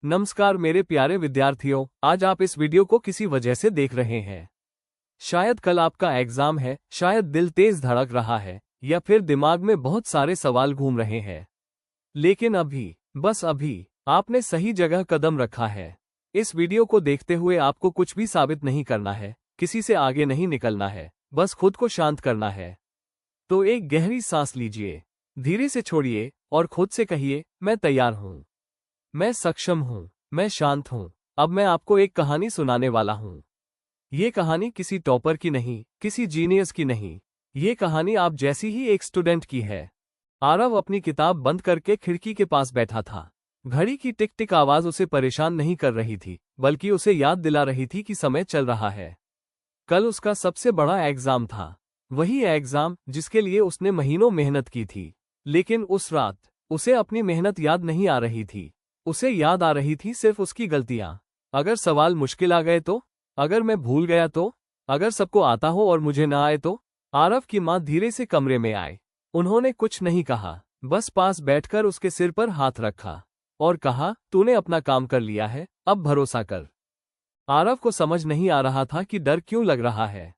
नमस्कार मेरे प्यारे विद्यार्थियों, आज आप इस वीडियो को किसी वजह से देख रहे हैं। शायद कल आपका एग्जाम है, शायद दिल तेज धड़क रहा है या फिर दिमाग में बहुत सारे सवाल घूम रहे हैं। लेकिन अभी, बस अभी, आपने सही जगह कदम रखा है। इस वीडियो को देखते हुए आपको कुछ भी साबित नहीं करना है, किसी से आगे नहीं निकलना है, बस खुद को शांत करना है। तो एक गहरी सांस लीजिए, धीरे से छोड़िए और खुद से कहिए, मैं तैयार हूं, मैं सक्षम हूं, मैं शांत हूं। अब मैं आपको एक कहानी सुनाने वाला हूं। ये कहानी किसी टॉपर की नहीं, किसी जीनियस की नहीं। ये कहानी आप जैसी ही एक स्टूडेंट की है। आरव अपनी किताब बंद करके खिड़की के पास बैठा था। घड़ी की टिक टिक आवाज उसे परेशान नहीं कर रही थी, बल्कि उसे याद दिला रही थी कि समय चल रहा है। कल उसका सबसे बड़ा एग्जाम था, वही एग्जाम जिसके लिए उसने महीनों मेहनत की थी। लेकिन उस रात उसे अपनी मेहनत याद नहीं आ रही थी। उसे याद आ रही थी सिर्फ उसकी गलतियां। अगर सवाल मुश्किल आ गए तो, अगर मैं भूल गया तो, अगर सबको आता हो और मुझे ना आए तो। आरव की मां धीरे से कमरे में आए। उन्होंने कुछ नहीं कहा, बस पास बैठकर उसके सिर पर हाथ रखा और कहा, तूने अपना काम कर लिया है, अब भरोसा कर। आरव को समझ नहीं आ रहा था कि डर क्यों लग रहा है।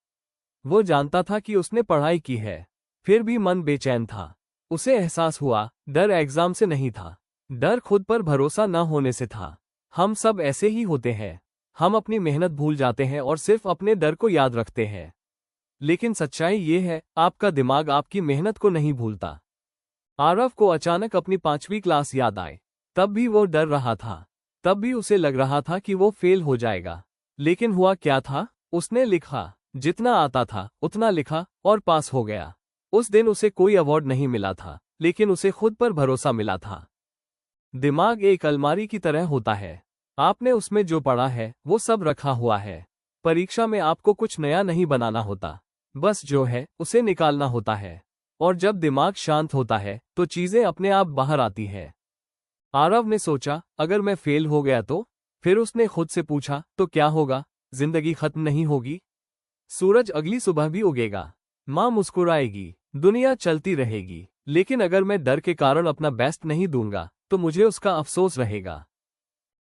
वो जानता था कि उसने पढ़ाई की है, फिर भी मन बेचैन था। उसे एहसास हुआ, डर एग्जाम से नहीं था, डर खुद पर भरोसा न होने से था। हम सब ऐसे ही होते हैं। हम अपनी मेहनत भूल जाते हैं और सिर्फ अपने डर को याद रखते हैं। लेकिन सच्चाई ये है, आपका दिमाग आपकी मेहनत को नहीं भूलता। आरव को अचानक अपनी 5वीं क्लास याद आए। तब भी वो डर रहा था, तब भी उसे लग रहा था कि वो फेल हो जाएगा। लेकिन हुआ क्या था, उसने लिखा, जितना आता था उतना लिखा और पास हो गया। उस दिन उसे कोई अवार्ड नहीं मिला था, लेकिन उसे खुद पर भरोसा मिला था। दिमाग एक अलमारी की तरह होता है। आपने उसमें जो पढ़ा है वो सब रखा हुआ है। परीक्षा में आपको कुछ नया नहीं बनाना होता, बस जो है उसे निकालना होता है। और जब दिमाग शांत होता है तो चीजें अपने आप बाहर आती है। आरव ने सोचा, अगर मैं फेल हो गया तो? फिर उसने खुद से पूछा, तो क्या होगा? जिंदगी खत्म नहीं होगी? सूरज अगली सुबह भी उगेगा, माँ मुस्कुराएगी, दुनिया चलती रहेगी। लेकिन अगर मैं डर के कारण अपना बेस्ट नहीं दूंगा तो मुझे उसका अफसोस रहेगा।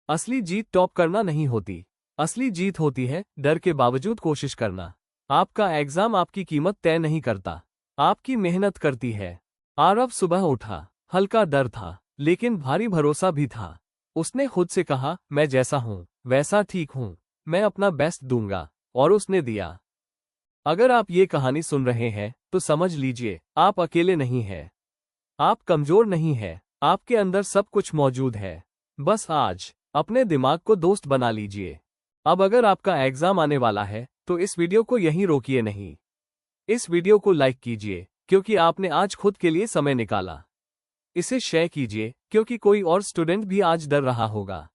असली जीत टॉप करना नहीं होती, असली जीत होती है डर के बावजूद कोशिश करना। आपका एग्जाम आपकी कीमत तय नहीं करता, आपकी मेहनत करती है। आरव सुबह उठा, हल्का डर था, लेकिन भारी भरोसा भी था। उसने खुद से कहा, मैं जैसा हूं वैसा ठीक हूं, मैं अपना बेस्ट दूंगा। और उसने दिया। अगर आप ये कहानी सुन रहे हैं तो समझ लीजिए, आप अकेले नहीं हैं। आप कमजोर नहीं हैं, आपके अंदर सब कुछ मौजूद है। बस आज अपने दिमाग को दोस्त बना लीजिए। अब अगर आपका एग्जाम आने वाला है तो इस वीडियो को यहीं रोकिए नहीं। इस वीडियो को लाइक कीजिए क्योंकि आपने आज खुद के लिए समय निकाला। इसे शेयर कीजिए क्योंकि कोई और स्टूडेंट भी आज डर रहा होगा।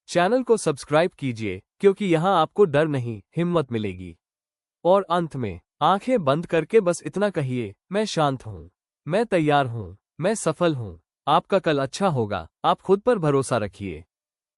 चैनल को सब्सक्राइब कीजिए क्योंकि यहां आपको डर नहीं, हिम्मत मिलेगी। और अंत में आंखें बंद करके बस इतना कहिए, मैं शांत हूं, मैं तैयार हूं, मैं सफल हूं। आपका कल अच्छा होगा, आप खुद पर भरोसा रखिए।